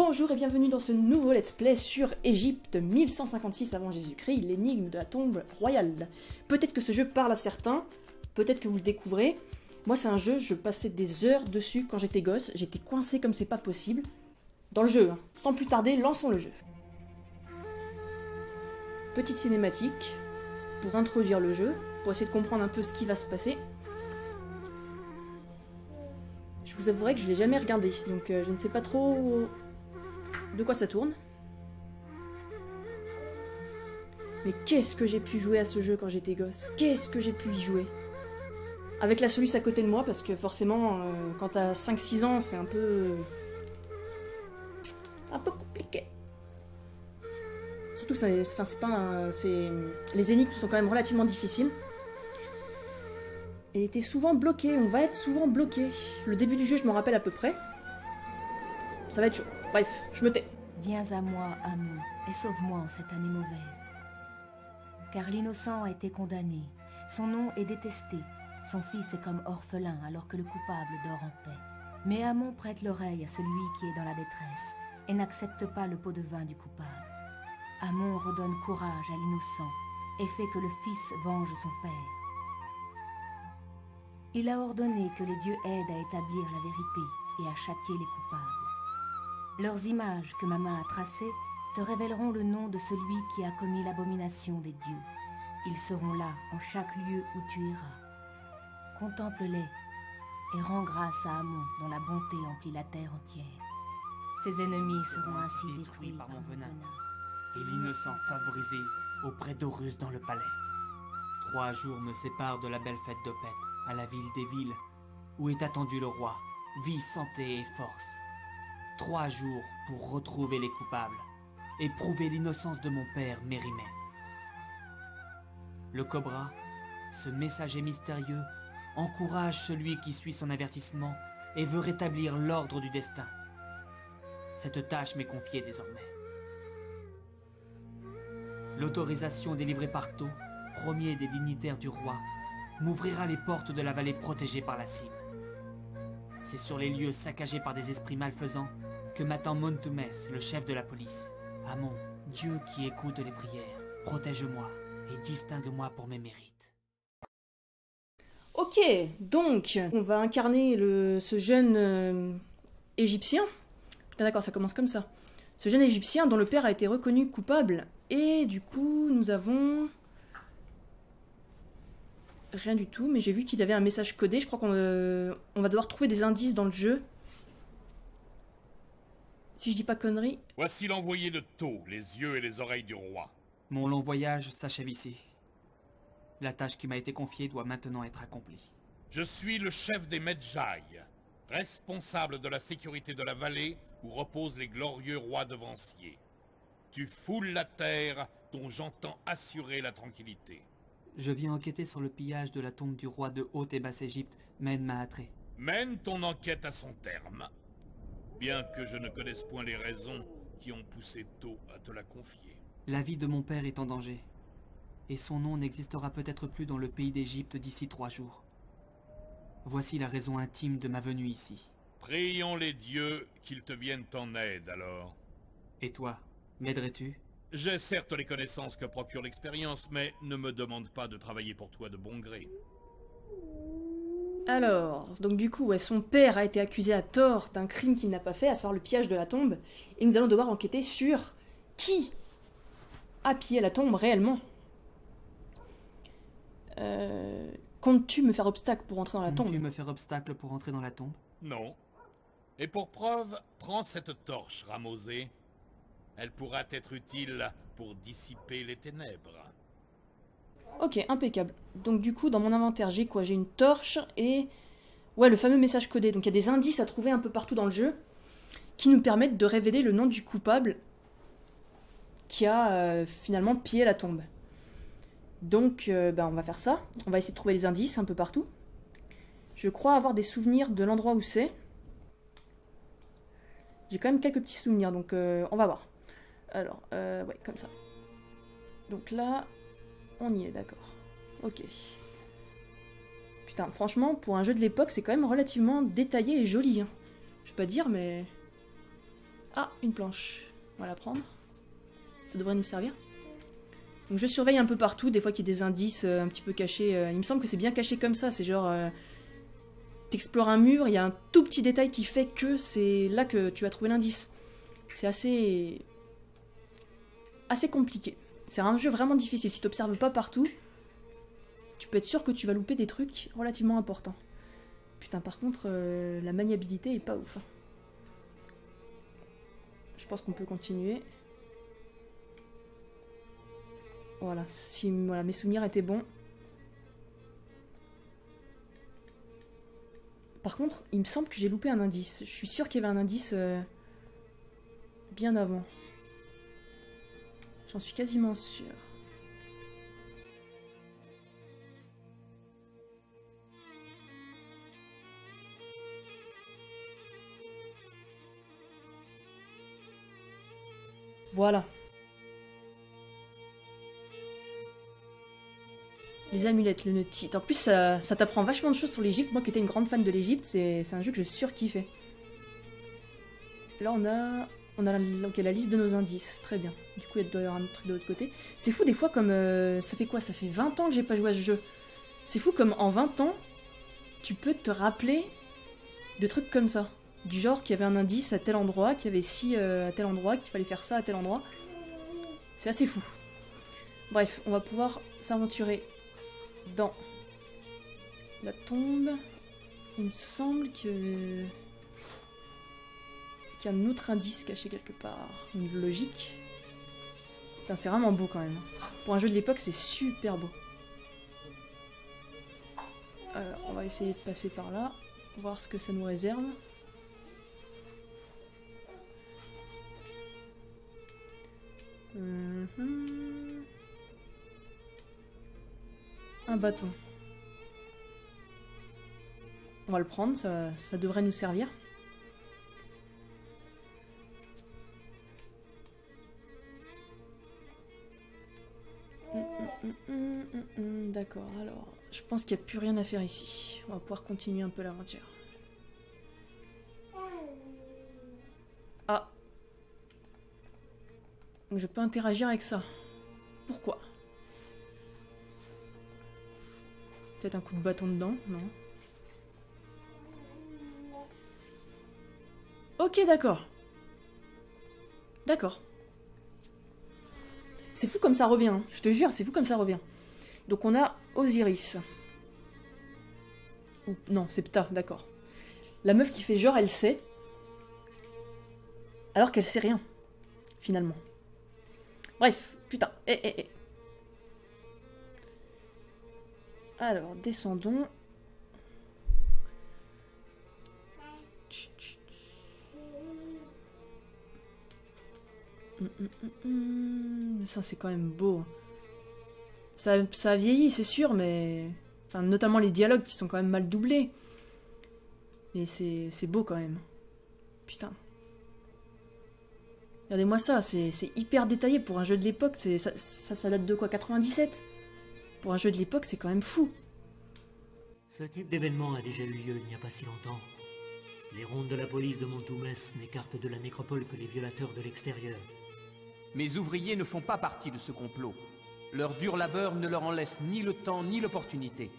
Bonjour et bienvenue dans ce nouveau let's play sur Égypte 1156 avant Jésus-Christ, l'énigme de la tombe royale. Peut-être que ce jeu parle à certains, peut-être que vous le découvrez. Moi c'est un jeu, je passais des heures dessus quand j'étais gosse, j'étais coincé comme c'est pas possible. Dans le jeu, hein. Sans plus tarder, lançons le jeu. Petite cinématique pour introduire le jeu, pour essayer de comprendre un peu ce qui va se passer. Je vous avouerai que je l'ai jamais regardé, donc je ne sais pas trop de quoi ça tourne. Mais qu'est-ce que j'ai pu jouer à ce jeu quand j'étais gosse? Qu'est-ce que j'ai pu y jouer? Avec la soluce à côté de moi, parce que forcément, quand t'as 5-6 ans, c'est un peu compliqué. Surtout, les énigmes sont quand même relativement difficiles. Et t'es souvent bloqué, on va être souvent bloqué. Le début du jeu, je m'en rappelle à peu près. Ça va être chaud. Bref, je me tais. Viens à moi, Amon, et sauve-moi en cette année mauvaise. Car l'innocent a été condamné, son nom est détesté, son fils est comme orphelin alors que le coupable dort en paix. Mais Amon prête l'oreille à celui qui est dans la détresse et n'accepte pas le pot de vin du coupable. Amon redonne courage à l'innocent et fait que le fils venge son père. Il a ordonné que les dieux aident à établir la vérité et à châtier les coupables. Leurs images que ma main a tracées te révéleront le nom de celui qui a commis l'abomination des dieux. Ils seront là en chaque lieu où tu iras. Contemple-les et rends grâce à Amon dont la bonté emplit la terre entière. Ses ennemis seront ainsi détruits par mon venin. Et l'innocent favorisé auprès d'Horus dans le palais. 3 jours me séparent de la belle fête d'Opet, à la ville des villes, où est attendu le roi, vie, santé et force. 3 jours pour retrouver les coupables et prouver l'innocence de mon père Mérimène. Le Cobra, ce messager mystérieux, encourage celui qui suit son avertissement et veut rétablir l'ordre du destin. Cette tâche m'est confiée désormais. L'autorisation délivrée par Tho, premier des dignitaires du roi, m'ouvrira les portes de la vallée protégée par la cime. C'est sur les lieux saccagés par des esprits malfaisants que m'attend Montumès, le chef de la police. Amon, Dieu qui écoute les prières, protège-moi et distingue-moi pour mes mérites. Ok, donc, on va incarner ce jeune égyptien. Putain d'accord, ça commence comme ça. Ce jeune égyptien dont le père a été reconnu coupable. Et du coup, nous avons... Rien du tout, mais j'ai vu qu'il avait un message codé. Je crois qu'on va devoir trouver des indices dans le jeu. Si je dis pas conneries. Voici l'envoyé de Tho, les yeux et les oreilles du roi. Mon long voyage s'achève ici. La tâche qui m'a été confiée doit maintenant être accomplie. Je suis le chef des Medjay, responsable de la sécurité de la vallée où reposent les glorieux rois devanciers. Tu foules la terre dont j'entends assurer la tranquillité. Je viens enquêter sur le pillage de la tombe du roi de Haute et Basse-Égypte, Men Mahatré. Mène ton enquête à son terme. Bien que je ne connaisse point les raisons qui ont poussé Tho à te la confier. La vie de mon père est en danger, et son nom n'existera peut-être plus dans le pays d'Égypte d'ici 3 jours. Voici la raison intime de ma venue ici. Prions les dieux qu'ils te viennent en aide alors. Et toi, m'aiderais-tu? J'ai certes les connaissances que procure l'expérience, mais ne me demande pas de travailler pour toi de bon gré. Alors, donc du coup, ouais, son père a été accusé à tort d'un crime qu'il n'a pas fait, à savoir le pillage de la tombe. Et nous allons devoir enquêter sur qui a pillé la tombe réellement. Comptes-tu me faire obstacle pour entrer dans la tombe? Comptes-tu me faire obstacle pour entrer dans la tombe? Non. Et pour preuve, prends cette torche ramosée. Elle pourra être utile pour dissiper les ténèbres. Ok, impeccable. Donc du coup, dans mon inventaire, j'ai quoi? J'ai une torche et... Ouais, le fameux message codé. Donc il y a des indices à trouver un peu partout dans le jeu qui nous permettent de révéler le nom du coupable qui a finalement pillé la tombe. Donc, on va faire ça. On va essayer de trouver les indices un peu partout. Je crois avoir des souvenirs de l'endroit où c'est. J'ai quand même quelques petits souvenirs, donc on va voir. Alors, ouais, comme ça. Donc là, on y est, d'accord. Ok. Putain, franchement, pour un jeu de l'époque, c'est quand même relativement détaillé et joli. Hein. Je vais pas dire, mais... Ah, une planche. On va la prendre. Ça devrait nous servir. Donc je surveille un peu partout, des fois qu'il y a des indices un petit peu cachés. Il me semble que c'est bien caché comme ça, c'est genre... t'explores un mur, il y a un tout petit détail qui fait que c'est là que tu vas trouver l'indice. C'est assez compliqué. C'est un jeu vraiment difficile. Si tu n'observes pas partout, tu peux être sûr que tu vas louper des trucs relativement importants. Putain, par contre, la maniabilité est pas ouf. Je pense qu'on peut continuer. Voilà, si voilà, mes souvenirs étaient bons. Par contre, il me semble que j'ai loupé un indice. Je suis sûre qu'il y avait un indice bien avant. J'en suis quasiment sûre. Voilà. Les amulettes, le Nutite. En plus, ça t'apprend vachement de choses sur l'Égypte. Moi qui étais une grande fan de l'Égypte, c'est un jeu que je surkiffais. Là, on a okay, la liste de nos indices. Très bien. Du coup, il doit y avoir un truc de l'autre côté. C'est fou, des fois, comme... ça fait quoi? Ça fait 20 ans que j'ai pas joué à ce jeu. C'est fou, comme en 20 ans, tu peux te rappeler de trucs comme ça. Du genre qu'il y avait un indice à tel endroit, qu'il y avait ci à tel endroit, qu'il fallait faire ça à tel endroit. C'est assez fou. Bref, on va pouvoir s'aventurer dans la tombe. Il me semble que... qu'il y a un autre indice caché quelque part. Une logique. Putain, c'est vraiment beau quand même. Pour un jeu de l'époque, c'est super beau. Alors, on va essayer de passer par là. Voir ce que ça nous réserve. Un bâton. On va le prendre, ça devrait nous servir. D'accord, alors, je pense qu'il n'y a plus rien à faire ici. On va pouvoir continuer un peu l'aventure. Ah. Je peux interagir avec ça. Pourquoi? Peut-être un coup de bâton dedans, non? Ok, d'accord. D'accord. C'est fou comme ça revient, hein. Je te jure, c'est fou comme ça revient. Donc on a Osiris. Ou, non, c'est Ptah, d'accord. La meuf qui fait genre, elle sait. Alors qu'elle sait rien, finalement. Bref, putain, Alors, descendons. Ça, c'est quand même beau. Ça a vieilli, c'est sûr, mais... Enfin, notamment les dialogues qui sont quand même mal doublés. Mais c'est beau quand même. Putain. Regardez-moi ça, c'est hyper détaillé pour un jeu de l'époque. Ça date de quoi, 97? Pour un jeu de l'époque, c'est quand même fou. Ce type d'événement a déjà eu lieu il n'y a pas si longtemps. Les rondes de la police de Montoumès n'écartent de la nécropole que les violateurs de l'extérieur. Mes ouvriers ne font pas partie de ce complot. Leur dur labeur ne leur en laisse ni le temps ni l'opportunité.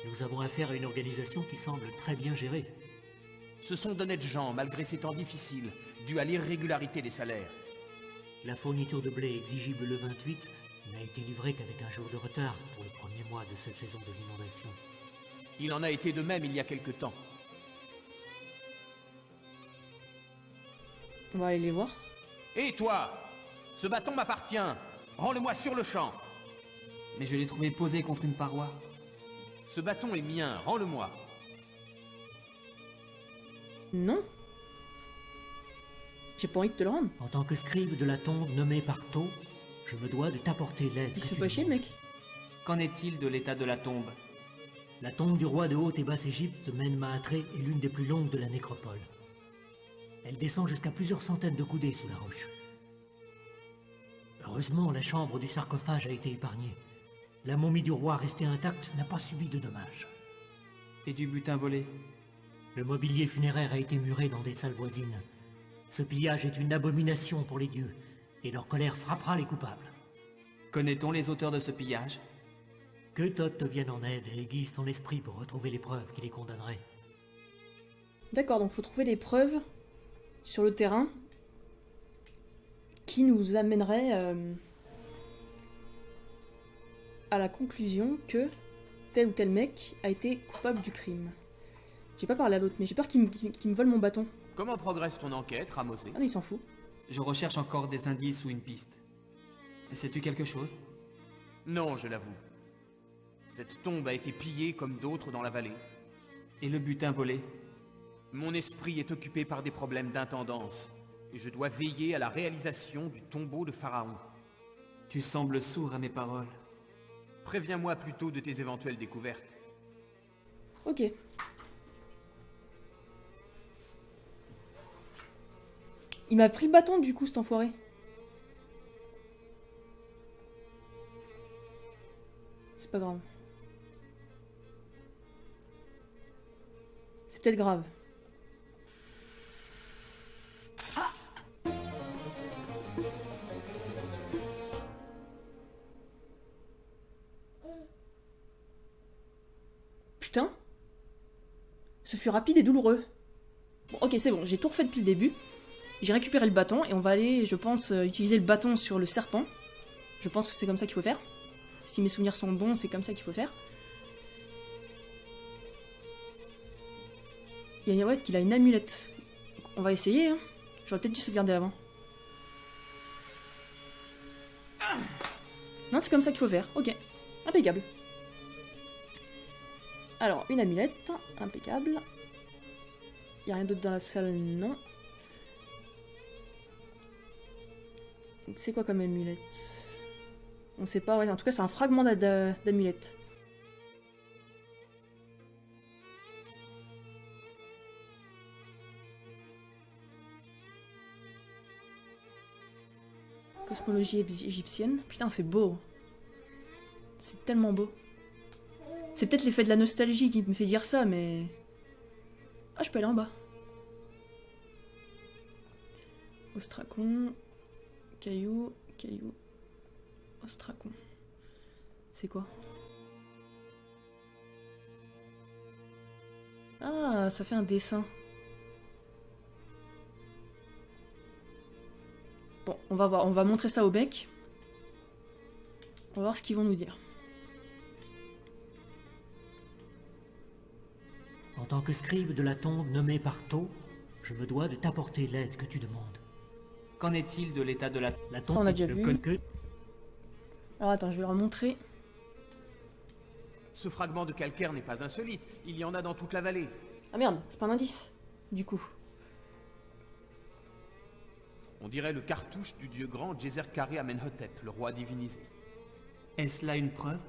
Nous avons affaire à une organisation qui semble très bien gérée. Ce sont d'honnêtes gens, malgré ces temps difficiles, dus à l'irrégularité des salaires. La fourniture de blé exigible le 28 n'a été livrée qu'avec un jour de retard pour le premier mois de cette saison de l'inondation. Il en a été de même il y a quelque temps. On va aller les voir. Hé toi! Ce bâton m'appartient! Rends-le-moi sur le champ! Mais je l'ai trouvé posé contre une paroi. Ce bâton est mien, rends-le-moi! Non. J'ai pas envie de te le rendre. En tant que scribe de la tombe nommée par Tho, je me dois de t'apporter l'aide. Il que se tu fait chier, demandes. mec. Qu'en est-il de l'état de la tombe? La tombe du roi de Haute et Basse-Égypte, Men-Mahatré, est l'une des plus longues de la nécropole. Elle descend jusqu'à plusieurs centaines de coudées sous la roche. Heureusement, la chambre du sarcophage a été épargnée. La momie du roi restée intacte n'a pas subi de dommages. Et du butin volé? Le mobilier funéraire a été muré dans des salles voisines. Ce pillage est une abomination pour les dieux, et leur colère frappera les coupables. Connaît-on les auteurs de ce pillage? Que Thoth te vienne en aide et aiguise ton esprit pour retrouver les preuves qui les condamneraient. D'accord, donc faut trouver des preuves sur le terrain qui nous amèneraient à la conclusion que tel ou tel mec a été coupable du crime. J'ai pas parlé à l'autre, mais j'ai peur qu'il me vole mon bâton. Comment progresse ton enquête, Ramosé? Ah mais il s'en fout. Je recherche encore des indices ou une piste. Sais-tu quelque chose? Non, je l'avoue. Cette tombe a été pillée comme d'autres dans la vallée. Et le butin volé? Mon esprit est occupé par des problèmes d'intendance, et je dois veiller à la réalisation du tombeau de Pharaon. Tu sembles sourd à mes paroles. Préviens-moi plutôt de tes éventuelles découvertes. Ok. Il m'a pris le bâton du coup, cet enfoiré. C'est pas grave. C'est peut-être grave. Putain. Ce fut rapide et douloureux. Bon, ok, c'est bon, j'ai tout refait depuis le début. J'ai récupéré le bâton et on va aller, je pense, utiliser le bâton sur le serpent. Je pense que c'est comme ça qu'il faut faire. Si mes souvenirs sont bons, c'est comme ça qu'il faut faire. Ouais, est-ce qu'il a une amulette? On va essayer, hein. J'aurais peut-être dû sauvegarder avant. Non, c'est comme ça qu'il faut faire. Ok, impeccable. Alors, une amulette, impeccable. Il n'y a rien d'autre dans la salle, non. C'est quoi comme amulette? On sait pas, ouais, en tout cas c'est un fragment d'amulette. Cosmologie égyptienne. Putain, c'est beau. C'est tellement beau. C'est peut-être l'effet de la nostalgie qui me fait dire ça, mais... Ah, je peux aller en bas. Ostracon. Caillou. Ostracon. C'est quoi? Ah, ça fait un dessin. Bon, on va voir, on va montrer ça au bec. On va voir ce qu'ils vont nous dire. En tant que scribe de la tombe nommée par Thoth, je me dois de t'apporter l'aide que tu demandes. Qu'en est-il de l'état de la tombe? Ça, on a déjà vu. Que... Alors attends, je vais leur montrer. Ce fragment de calcaire n'est pas insolite, il y en a dans toute la vallée. Ah merde, c'est pas un indice, du coup. On dirait le cartouche du dieu grand Djeserkari Amenhotep, le roi divinisé. Est-ce là une preuve?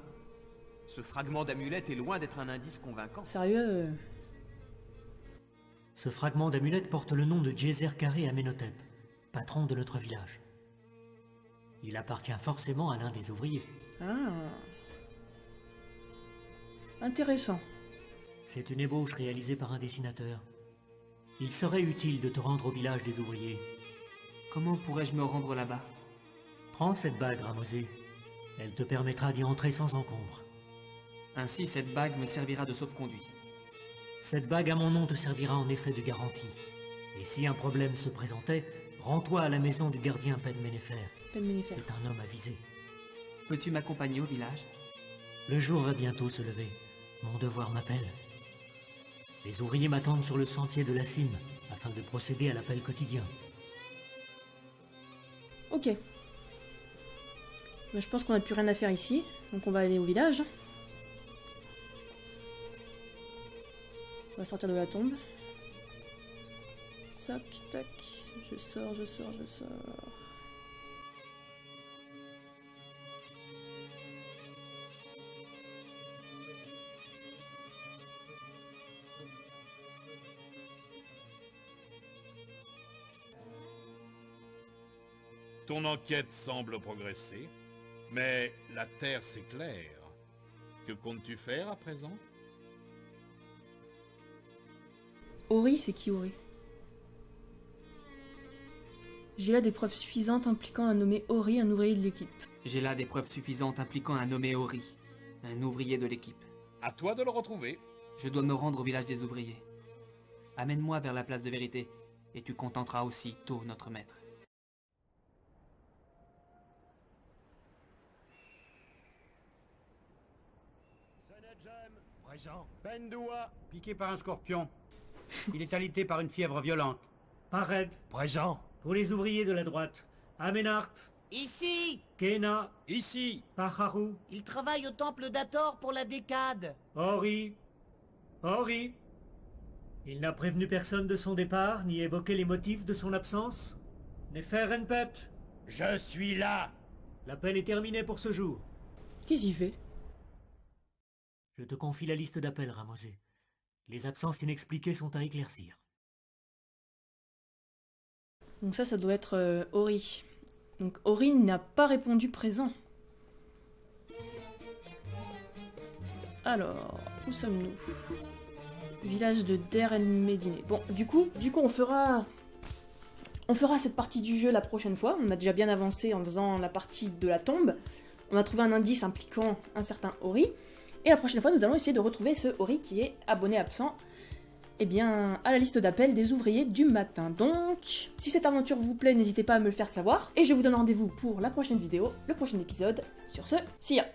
Ce fragment d'amulette est loin d'être un indice convaincant. Sérieux Ce fragment d'amulette porte le nom de Djeserkari Amenhotep, patron de notre village. Il appartient forcément à l'un des ouvriers. Ah. Intéressant. C'est une ébauche réalisée par un dessinateur. Il serait utile de te rendre au village des ouvriers. Comment pourrais-je me rendre là-bas? Prends cette bague, Ramosé. Elle te permettra d'y entrer sans encombre. Ainsi, cette bague me servira de sauf-conduit. Cette bague à mon nom te servira en effet de garantie. Et si un problème se présentait, rends-toi à la maison du gardien Penménéfer. Penménéfer. C'est un homme avisé. Peux-tu m'accompagner au village? Le jour va bientôt se lever. Mon devoir m'appelle. Les ouvriers m'attendent sur le sentier de la cime, afin de procéder à l'appel quotidien. Ok. Ben, je pense qu'on n'a plus rien à faire ici, donc on va aller au village. On va sortir de la tombe. Tac, tac. Je sors. Ton enquête semble progresser, mais la Terre s'éclaire. Que comptes-tu faire à présent? Ori, c'est qui Ori? J'ai là des preuves suffisantes impliquant un nommé Ori, un ouvrier de l'équipe. J'ai là des preuves suffisantes impliquant un nommé Ori, un ouvrier de l'équipe. À toi de le retrouver. Je dois me rendre au village des ouvriers. Amène-moi vers la place de vérité, et tu contenteras aussi tôt notre maître. Présent. Bendoua, piqué par un scorpion. Il est alité par une fièvre violente. Pared, Présent. pour les ouvriers de la droite. Amenart, Ici! Kena, Ici. Paharu, Il travaille au temple d'Ator pour la décade. Ori. Ori. Il n'a prévenu personne de son départ, ni évoqué les motifs de son absence. Neferenpet, Je suis là. l'appel est terminé pour ce jour. Qu'est-ce qu'il fait? Je te confie la liste d'appels, Ramosé. Les absences inexpliquées sont à éclaircir. Donc ça doit être Ori. Donc Ori n'a pas répondu présent. Alors, où sommes-nous? Village de Der El Médine. Bon, du coup, on fera cette partie du jeu la prochaine fois. On a déjà bien avancé en faisant la partie de la tombe. On a trouvé un indice impliquant un certain Ori. Et la prochaine fois, nous allons essayer de retrouver ce Ori qui est abonné absent, eh bien, à la liste d'appels des ouvriers du matin. Donc, si cette aventure vous plaît, n'hésitez pas à me le faire savoir. Et je vous donne rendez-vous pour la prochaine vidéo, le prochain épisode. Sur ce, see ya!